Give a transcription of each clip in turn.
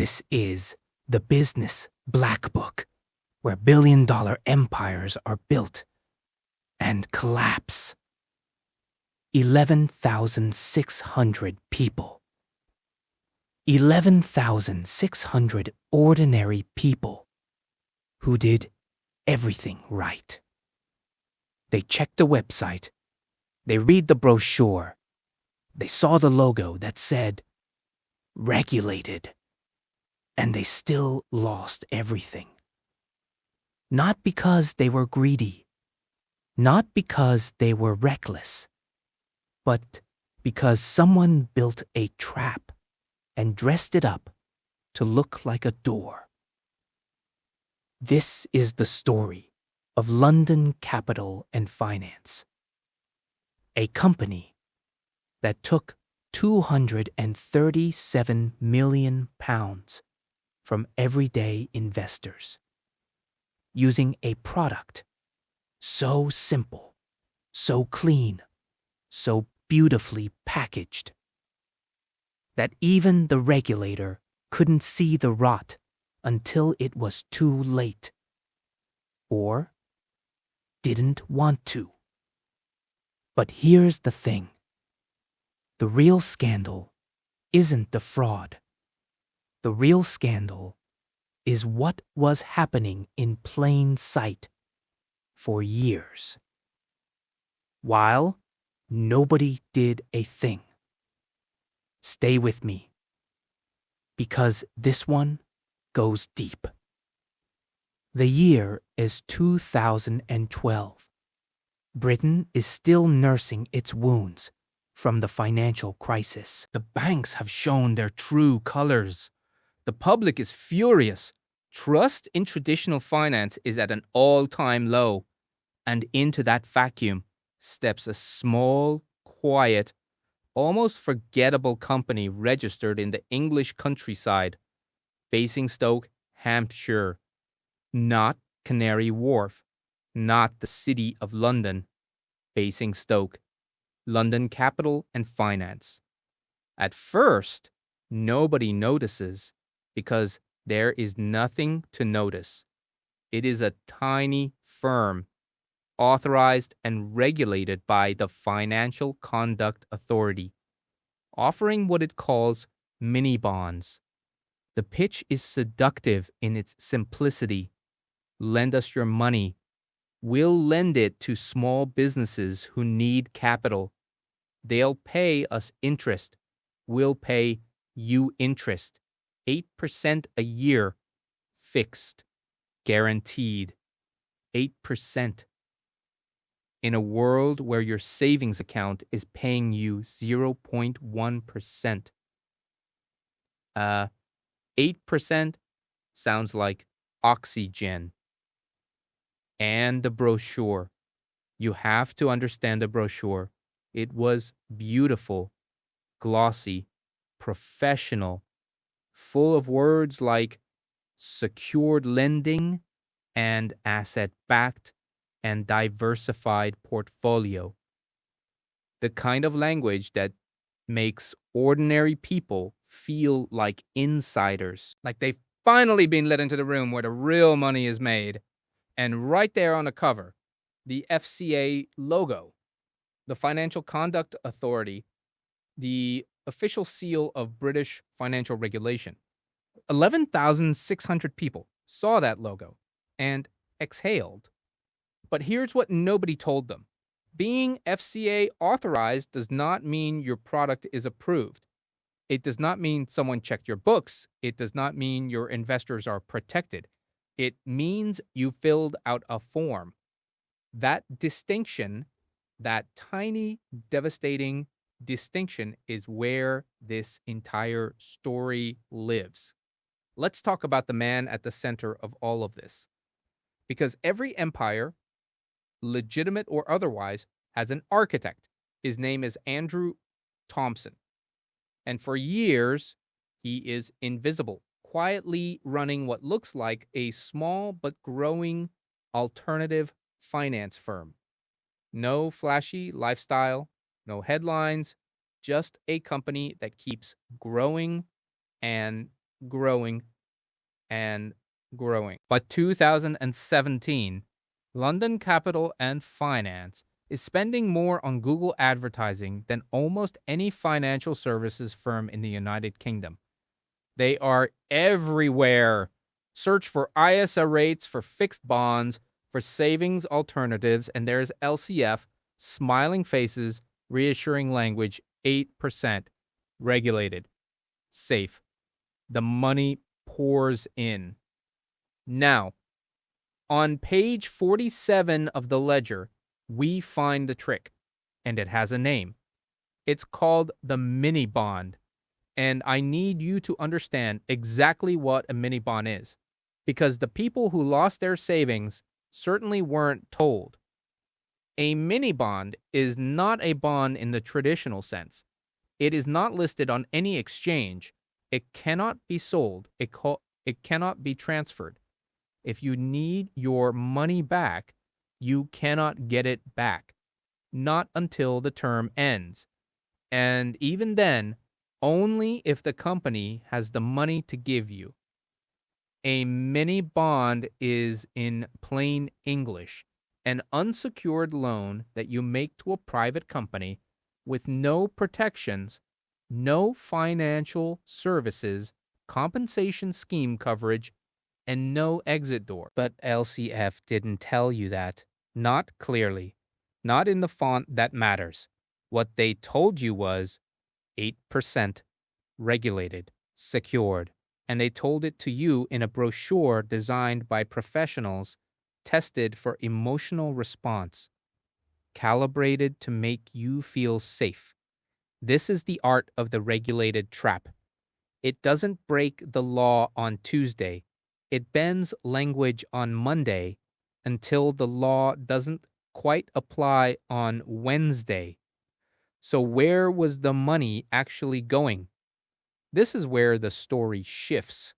This is the business black book, where billion-dollar empires are built and collapse. 11,600 people. 11,600 ordinary people who did everything right. They checked the website, they read the brochure, they saw the logo that said, regulated, and they still lost everything. Not because they were greedy, not because they were reckless, but because someone built a trap and dressed it up to look like a door. This is the story of London Capital and Finance, a company that took £237 million from everyday investors, using a product so simple, so clean, so beautifully packaged, that even the regulator couldn't see the rot until it was too late, or didn't want to. But here's the thing. The real scandal isn't the fraud. The real scandal is what was happening in plain sight for years, while nobody did a thing. Stay with me, because this one goes deep. The year is 2012. Britain is still nursing its wounds from the financial crisis. The banks have shown their true colors. The public is furious. Trust in traditional finance is at an all-time low. And into that vacuum steps a small, quiet, almost forgettable company registered in the English countryside, Basingstoke, Hampshire. Not Canary Wharf, not the City of London. Basingstoke, London Capital and Finance. At first, nobody notices because there is nothing to notice. It is a tiny firm, authorized and regulated by the Financial Conduct Authority, offering what it calls mini bonds. The pitch is seductive in its simplicity. Lend us your money. We'll lend it to small businesses who need capital. They'll pay us interest. We'll pay you interest. 8% a year. Fixed. Guaranteed. 8%. In a world where your savings account is paying you 0.1%. 8% sounds like oxygen. And the brochure. You have to understand the brochure. It was beautiful, glossy, professional, full of words like secured lending and asset-backed and diversified portfolio. The kind of language that makes ordinary people feel like insiders, like they've finally been let into the room where the real money is made. And right there on the cover, the FCA logo, the Financial Conduct Authority, the official seal of British financial regulation. 11,600 people saw that logo and exhaled. But here's what nobody told them. Being FCA authorized does not mean your product is approved. It does not mean someone checked your books. It does not mean your investors are protected. It means you filled out a form. That distinction, that tiny, devastating distinction, is where this entire story lives. Let's talk about the man at the center of all of this. Because every empire, legitimate or otherwise, has an architect. His name is Andrew Thompson. And for years, he is invisible, quietly running what looks like a small but growing alternative finance firm. No flashy lifestyle, no headlines, just a company that keeps growing and growing and growing. But 2017, London Capital and Finance is spending more on Google advertising than almost any financial services firm in the United Kingdom. They are everywhere. Search for ISA rates, for fixed bonds, for savings alternatives, and there's LCF, smiling faces, reassuring language, 8%, regulated, safe. The money pours in. Now, on page 47 of the ledger, we find the trick, and it has a name. It's called the mini bond, and I need you to understand exactly what a mini bond is, because the people who lost their savings certainly weren't told. A mini bond is not a bond in the traditional sense. It is not listed on any exchange. It cannot be sold. It cannot be transferred. If you need your money back, you cannot get it back, not until the term ends. And even then, only if the company has the money to give you. A mini bond is, in plain English, an unsecured loan that you make to a private company with no protections, no financial services, compensation scheme coverage, and no exit door. But LCF didn't tell you that. Not clearly. Not in the font that matters. What they told you was 8% regulated, secured, and they told it to you in a brochure designed by professionals tested for emotional response, calibrated to make you feel safe. This is the art of the regulated trap. It doesn't break the law on Tuesday. It bends language on Monday until the law doesn't quite apply on Wednesday. So where was the money actually going? This is where the story shifts,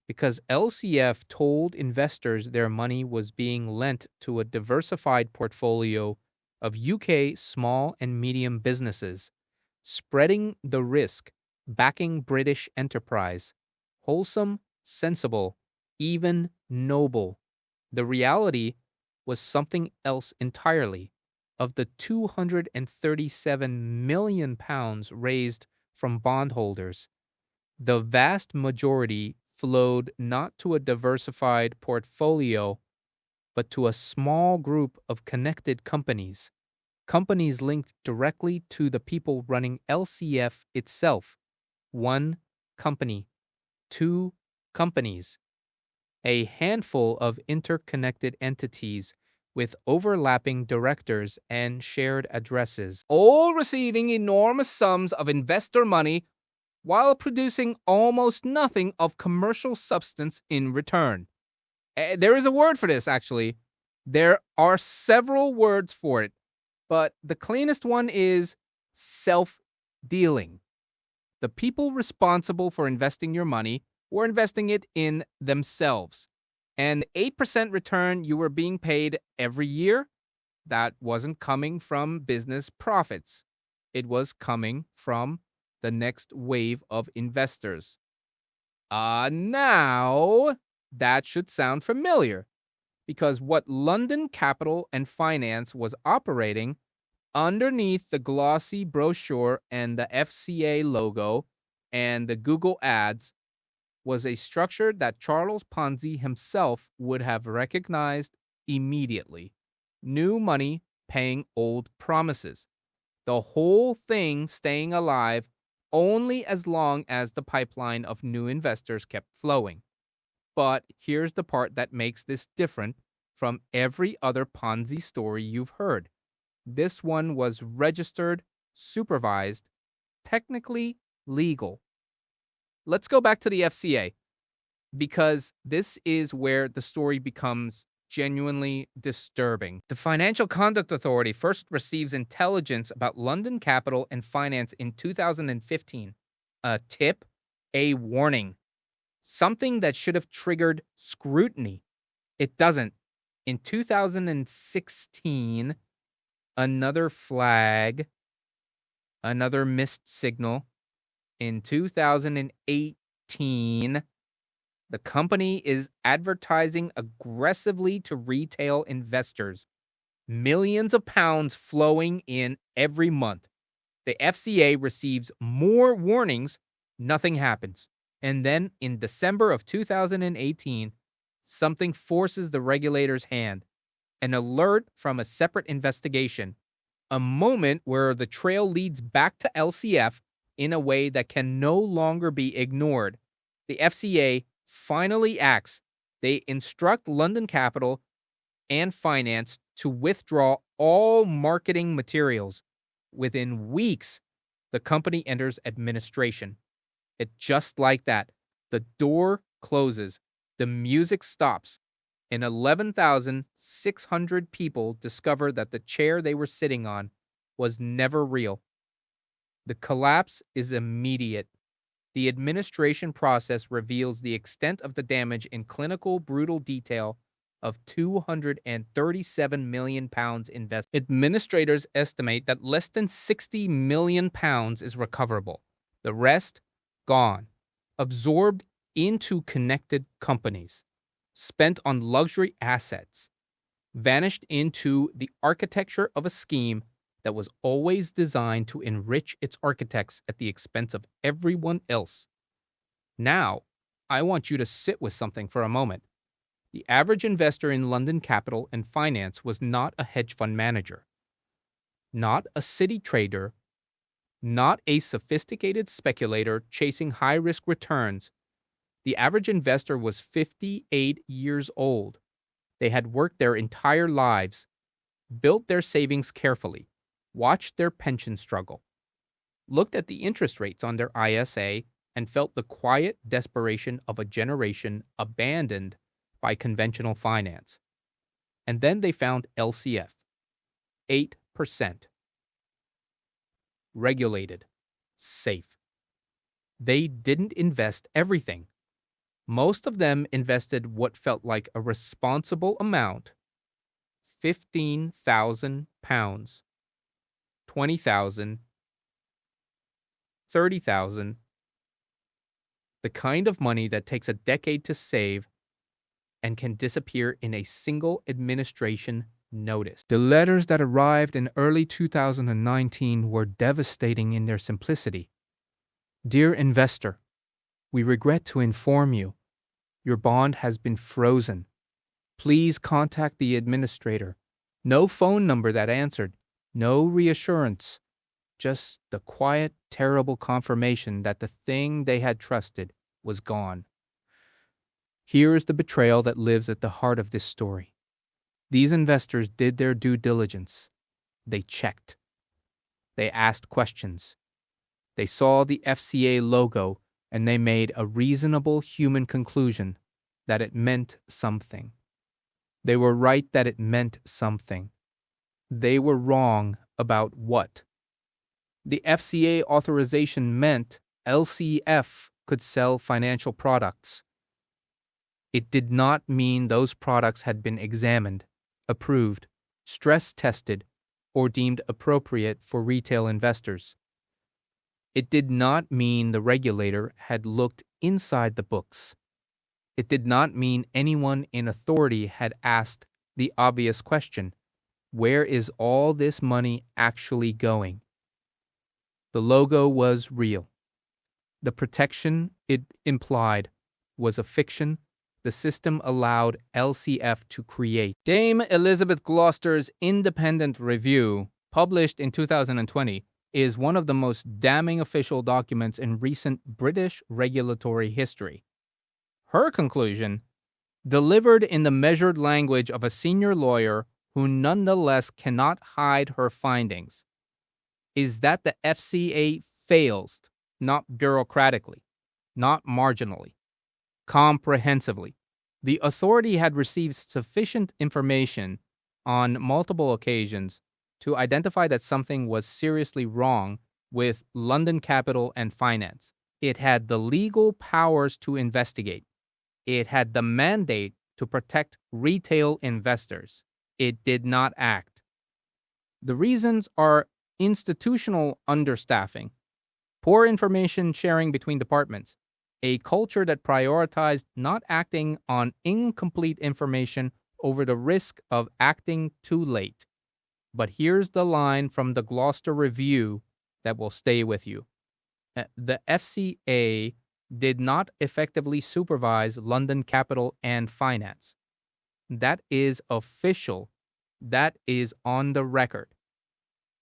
because LCF told investors their money was being lent to a diversified portfolio of UK small and medium businesses, spreading the risk, backing British enterprise, wholesome, sensible, even noble. The reality was something else entirely. Of the £237 million raised from bondholders, the vast majority flowed not to a diversified portfolio, but to a small group of connected companies, companies linked directly to the people running LCF itself. One company, two companies, a handful of interconnected entities with overlapping directors and shared addresses, all receiving enormous sums of investor money while producing almost nothing of commercial substance in return. There is a word for this, actually. There are several words for it, but the cleanest one is self-dealing. The people responsible for investing your money were investing it in themselves. And 8% return you were being paid every year, that wasn't coming from business profits. It was coming from the next wave of investors. Now, that should sound familiar, because what London Capital and Finance was operating underneath the glossy brochure and the FCA logo and the Google ads was a structure that Charles Ponzi himself would have recognized immediately. New money paying old promises. The whole thing staying alive only as long as the pipeline of new investors kept flowing. But here's the part that makes this different from every other Ponzi story you've heard. This one was registered, supervised, technically legal. Let's go back to the FCA, because this is where the story becomes genuinely disturbing. The Financial Conduct Authority first receives intelligence about London Capital and Finance in 2015. A tip, a warning. Something that should have triggered scrutiny. It doesn't. In 2016, another flag, another missed signal. In 2018, 2018, the company is advertising aggressively to retail investors, millions of pounds flowing in every month. The FCA receives more warnings, nothing happens. And then in December of 2018, something forces the regulator's hand. An alert from a separate investigation. A moment where the trail leads back to LCF in a way that can no longer be ignored. The FCA finally acts. They instruct London Capital and Finance to withdraw all marketing materials. Within weeks, the company enters administration. Just like that, the door closes, the music stops, and 11,600 people discover that the chair they were sitting on was never real. The collapse is immediate. The administration process reveals the extent of the damage in clinical, brutal detail of £237 million invested. Administrators estimate that less than £60 million is recoverable. The rest, gone, absorbed into connected companies, spent on luxury assets, vanished into the architecture of a scheme that was always designed to enrich its architects at the expense of everyone else. Now, I want you to sit with something for a moment. The average investor in London Capital and Finance was not a hedge fund manager, not a city trader, not a sophisticated speculator chasing high-risk returns. The average investor was 58 years old. They had worked their entire lives, built their savings carefully, watched their pension struggle, looked at the interest rates on their ISA, and felt the quiet desperation of a generation abandoned by conventional finance. And then they found LCF, 8%. Regulated, safe. They didn't invest everything. Most of them invested what felt like a responsible amount, £15,000, $20,000, $30,000, the kind of money that takes a decade to save and can disappear in a single administration notice. The letters that arrived in early 2019 were devastating in their simplicity. Dear investor, we regret to inform you, your bond has been frozen. Please contact the administrator. No phone number that answered, no reassurance, just the quiet, terrible confirmation that the thing they had trusted was gone. Here is the betrayal that lives at the heart of this story. These investors did their due diligence. They checked. They asked questions. They saw the FCA logo and they made a reasonable human conclusion that it meant something. They were right that it meant something. They were wrong about what. The FCA authorization meant LCF could sell financial products. It did not mean those products had been examined, approved, stress-tested, or deemed appropriate for retail investors. It did not mean the regulator had looked inside the books. It did not mean anyone in authority had asked the obvious question, where is all this money actually going? The logo was real. The protection it implied was a fiction the system allowed LCF to create. Dame Elizabeth Gloster's independent review, published in 2020, is one of the most damning official documents in recent British regulatory history. Her conclusion, delivered in the measured language of a senior lawyer who nonetheless cannot hide her findings, is that the FCA fails, not bureaucratically, not marginally, comprehensively. The authority had received sufficient information on multiple occasions to identify that something was seriously wrong with London Capital and Finance. It had the legal powers to investigate. It had the mandate to protect retail investors. It did not act. The reasons are institutional understaffing, poor information sharing between departments, A culture that prioritized not acting on incomplete information over the risk of acting too late. But here's the line from the Gloster Review that will stay with you. The FCA did not effectively supervise London capital and finance. That is official. That is on the record.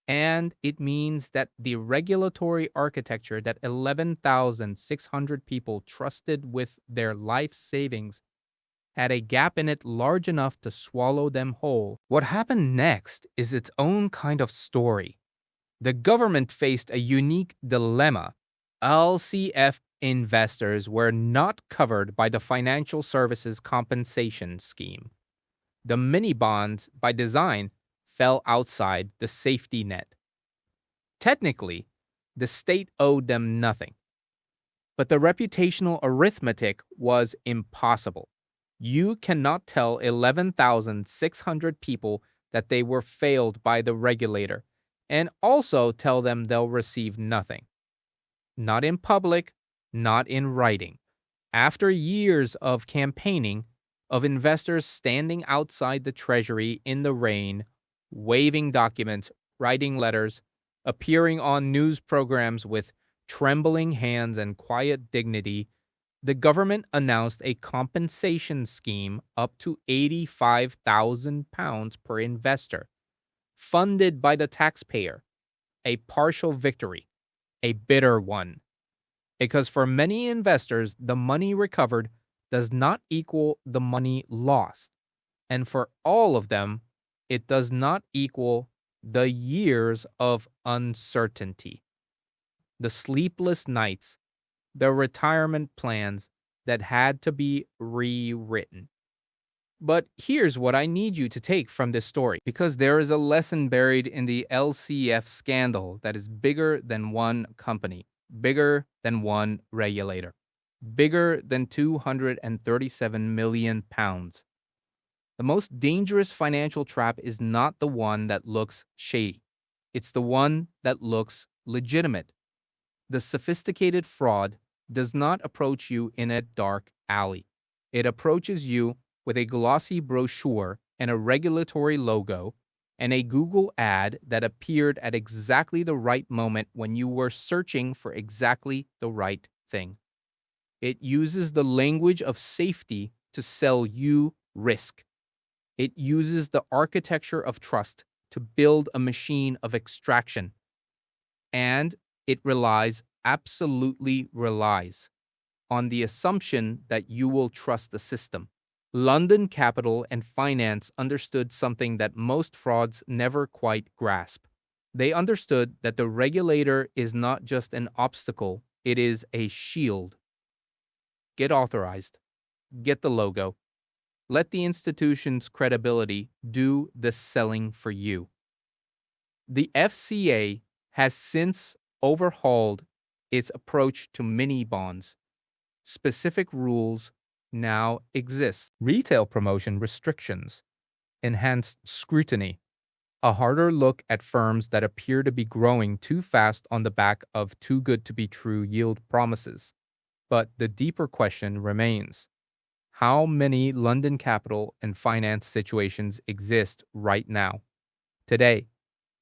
And it means that the regulatory architecture that 11,600 people trusted with their life savings had a gap in it large enough to swallow them whole. What happened next is its own kind of story. The government faced a unique dilemma. LCF investors were not covered by the Financial Services Compensation Scheme. The mini bonds, by design, fell outside the safety net. Technically, the state owed them nothing. But the reputational arithmetic was impossible. You cannot tell 11,600 people that they were failed by the regulator and also tell them they'll receive nothing. Not in public, not in writing. After years of campaigning, of investors standing outside the Treasury in the rain, waving documents, writing letters, appearing on news programs with trembling hands and quiet dignity, the government announced a compensation scheme up to £85,000 per investor, funded by the taxpayer. A partial victory, a bitter one. Because for many investors, the money recovered does not equal the money lost. And for all of them, it does not equal the years of uncertainty, the sleepless nights, the retirement plans that had to be rewritten. But here's what I need you to take from this story, because there is a lesson buried in the LCF scandal that is bigger than one company, bigger than one regulator, bigger than £237 million. The most dangerous financial trap is not the one that looks shady. It's the one that looks legitimate. The sophisticated fraud does not approach you in a dark alley. It approaches you with a glossy brochure and a regulatory logo and a Google ad that appeared at exactly the right moment when you were searching for exactly the right thing. It uses the language of safety to sell you risk. It uses the architecture of trust to build a machine of extraction. And it absolutely relies, on the assumption that you will trust the system. London capital and finance understood something that most frauds never quite grasp. They understood that the regulator is not just an obstacle, it is a shield. Get authorized. Get the logo. Let the institution's credibility do the selling for you. The FCA has since overhauled its approach to mini bonds. Specific rules now exist. Retail promotion restrictions, enhanced scrutiny, a harder look at firms that appear to be growing too fast on the back of too good to be true yield promises. But the deeper question remains. How many London capital and finance situations exist right now, today,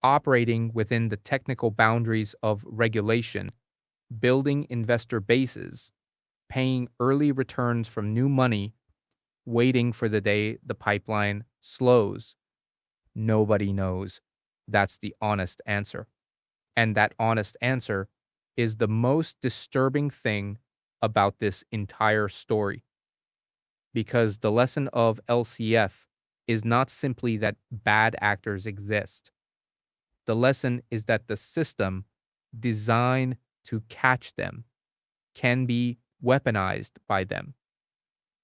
operating within the technical boundaries of regulation, building investor bases, paying early returns from new money, waiting for the day the pipeline slows? Nobody knows. That's the honest answer. And that honest answer is the most disturbing thing about this entire story. Because the lesson of LCF is not simply that bad actors exist. The lesson is that the system designed to catch them can be weaponized by them.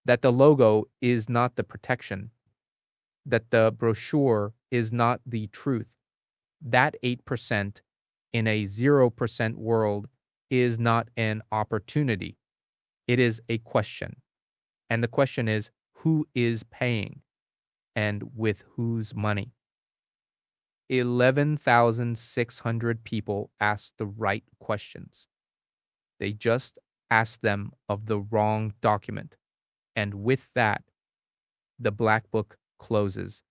That the logo is not the protection. That the brochure is not the truth. That 8% in a 0% world is not an opportunity. It is a question. And the question is, who is paying and with whose money? 11,600 people asked the right questions. They just asked them of the wrong document. And with that, the black book closes.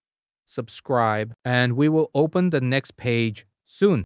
Subscribe, and we will open the next page soon.